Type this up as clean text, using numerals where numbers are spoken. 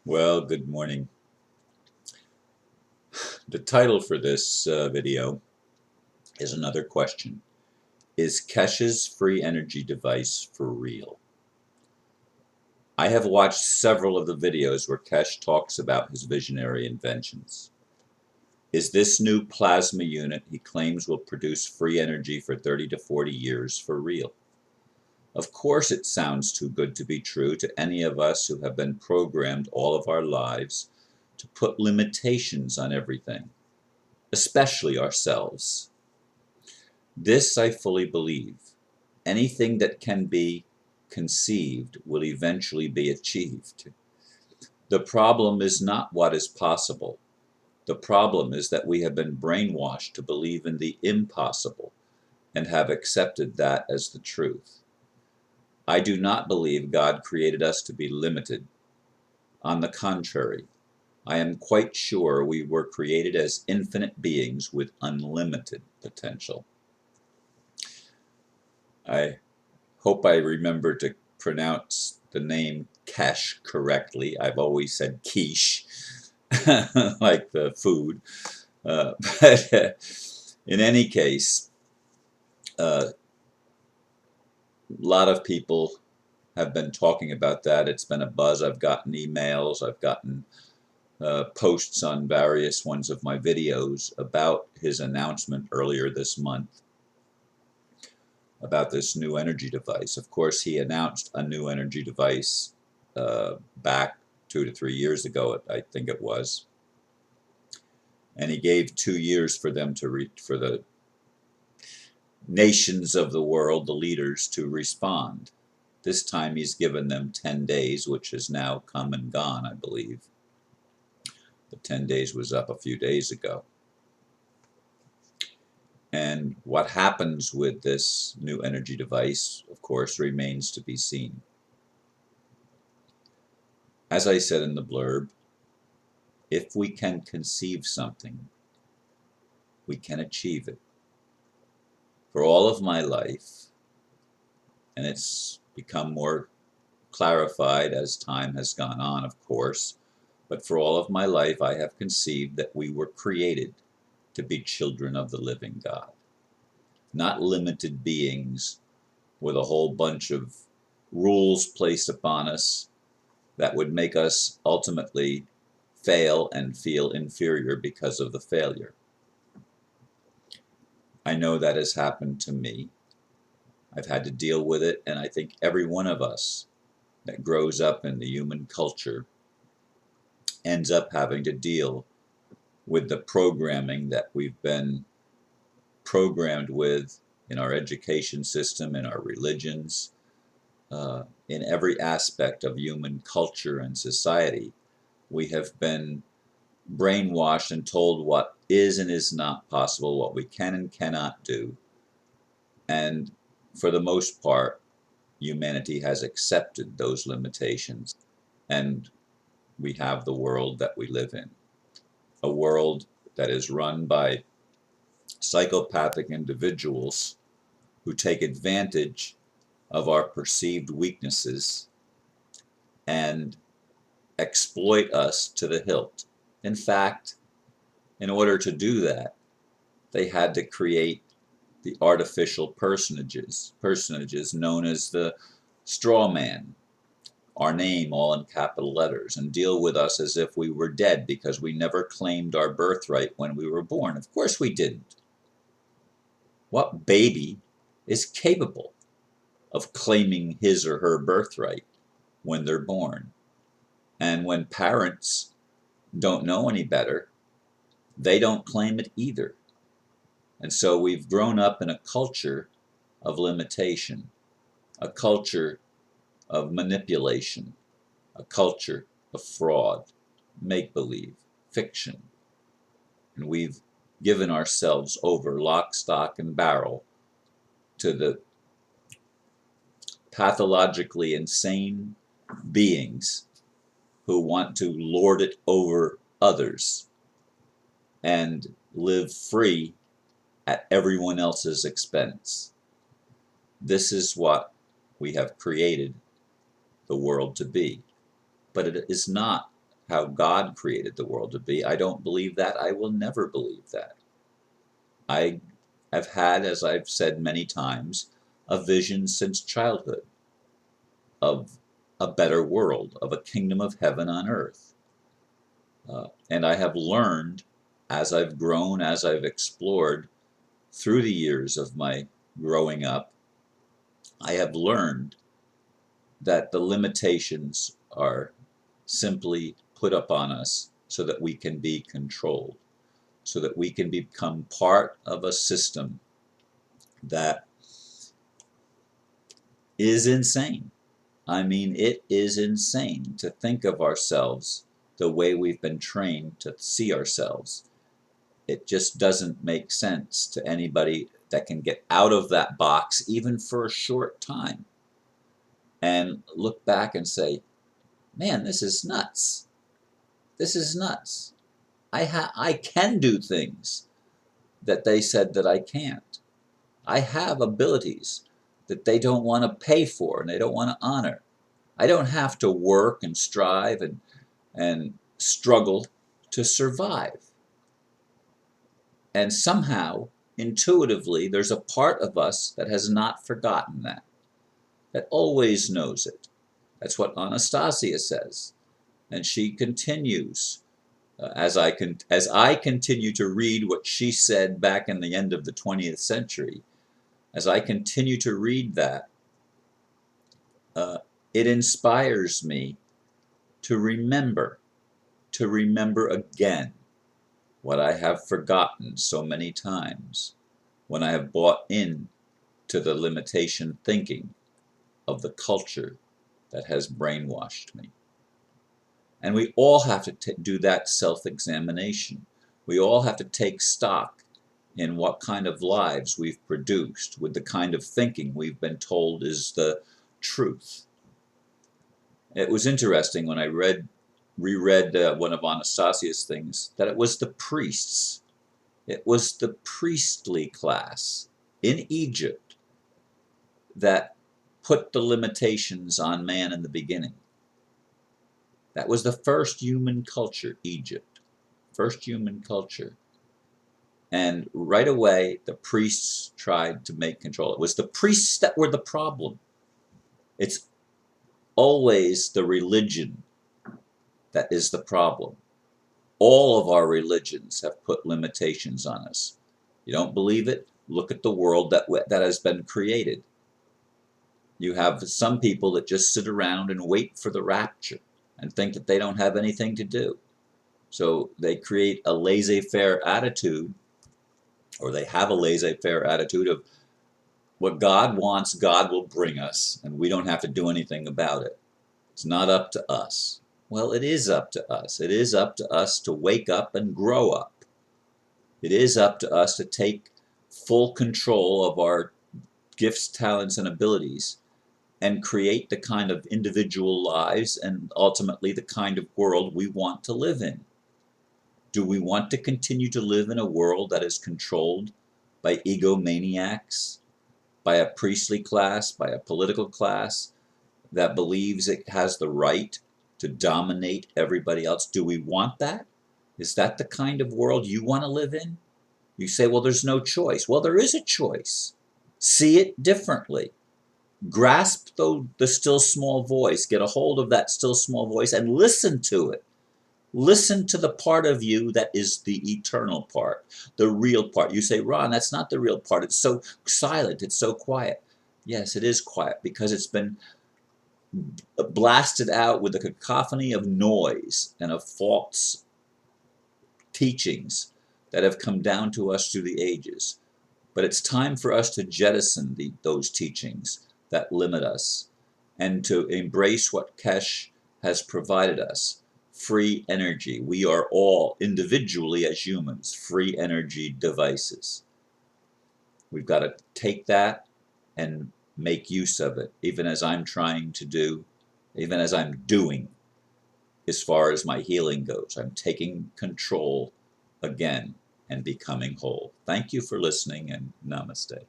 Well, good morning. The title for this video is another question. Is Keshe's free energy device for real? I have watched several of the videos where Keshe talks about his visionary inventions. Is this new plasma unit he claims will produce free energy for 30 to 40 years for real? Of course it sounds too good to be true to any of us who have been programmed all of our lives to put limitations on everything, especially ourselves. This I fully believe. Anything that can be conceived will eventually be achieved. The problem is not what is possible. The problem is that we have been brainwashed to believe in the impossible and have accepted that as the truth. I do not believe God created us to be limited. On the contrary, I am quite sure we were created as infinite beings with unlimited potential. I hope I remember to pronounce the name Keshe correctly. I've always said quiche, like the food. But in any case, a lot of people have been talking about that. It's been a buzz. I've gotten emails. I've gotten posts on various ones of my videos about his announcement earlier this month about this new energy device. Of course, he announced a new energy device back 2 to 3 years ago, I think it was, and he gave 2 years for them to for the nations of the world, the leaders, to respond. This time he's given them 10 days, which has now come and gone, I believe. The 10 days was up a few days ago. And what happens with this new energy device, of course, remains to be seen. As I said in the blurb, if we can conceive something, we can achieve it. For all of my life, and it's become more clarified as time has gone on, of course, but for all of my life I have conceived that we were created to be children of the living God, not limited beings with a whole bunch of rules placed upon us that would make us ultimately fail and feel inferior because of the failure. I know that has happened to me. I've had to deal with it, and I think every one of us that grows up in the human culture ends up having to deal with the programming that we've been programmed with in our education system, in our religions, in every aspect of human culture and society. We have been brainwashed and told what is and is not possible, what we can and cannot do. And for the most part, humanity has accepted those limitations. And we have the world that we live in. A world that is run by psychopathic individuals who take advantage of our perceived weaknesses and exploit us to the hilt. In fact, in order to do that, they had to create the artificial personages known as the straw man, our name all in capital letters, and deal with us as if we were dead because we never claimed our birthright when we were born. Of course we didn't. What baby is capable of claiming his or her birthright when they're born? And when parents don't know any better, they don't claim it either. And so we've grown up in a culture of limitation, a culture of manipulation, a culture of fraud, make-believe, fiction. And we've given ourselves over lock, stock, and barrel to the pathologically insane beings who want to lord it over others and live free at everyone else's expense. This is what we have created the world to be. But it is not how God created the world to be. I don't believe that. I will never believe that. I have had, as I've said many times, a vision since childhood of a better world, of a kingdom of heaven on earth. And I have learned as I've grown, as I've explored through the years of my growing up, I have learned that the limitations are simply put upon us so that we can be controlled, so that we can become part of a system that is insane. I mean, it is insane to think of ourselves the way we've been trained to see ourselves. It just doesn't make sense to anybody that can get out of that box, even for a short time, and look back and say, man, this is nuts. This is nuts. I can do things that they said that I can't. I have abilities that they don't want to pay for and they don't want to honor. I don't have to work and strive and struggle to survive. And somehow, intuitively, there's a part of us that has not forgotten that always knows it. That's what Anastasia says. And she continues, as I continue to read what she said back in the end of the 20th century, as I continue to read that, it inspires me to remember again what I have forgotten so many times when I have bought in to the limitation thinking of the culture that has brainwashed me. And we all have to do that self-examination. We all have to take stock in what kind of lives we've produced with the kind of thinking we've been told is the truth. It was interesting when I reread one of Anastasia's things, that it was the priests. It was the priestly class in Egypt that put the limitations on man in the beginning. That was the first human culture, Egypt. First human culture. And right away, the priests tried to make control. It was the priests that were the problem. It's always the religion that is the problem. All of our religions have put limitations on us. You don't believe it? Look at the world that has been created. You have some people that just sit around and wait for the rapture and think that they don't have anything to do. So they create a laissez-faire attitude, or they have a laissez-faire attitude of what God wants, God will bring us, and we don't have to do anything about it. It's not up to us. Well, it is up to us. It is up to us to wake up and grow up. It is up to us to take full control of our gifts, talents, and abilities and create the kind of individual lives and ultimately the kind of world we want to live in. Do we want to continue to live in a world that is controlled by egomaniacs, by a priestly class, by a political class that believes it has the right to dominate everybody else? Do we want that? Is that the kind of world you want to live in? You say, well, there's no choice. Well, there is a choice. See it differently. Grasp the still small voice. Get a hold of that still small voice and listen to it. Listen to the part of you that is the eternal part, the real part. You say, Ron, that's not the real part. It's so silent. It's so quiet. Yes, it is quiet because it's been blasted out with a cacophony of noise and of false teachings that have come down to us through the ages. But it's time for us to jettison those teachings that limit us and to embrace what Keshe has provided us. Free energy. We are all individually as humans free energy devices. We've got to take that and make use of it, even as I'm trying to do, even as I'm doing as far as my healing goes. I'm taking control again and becoming whole. Thank you for listening, and namaste.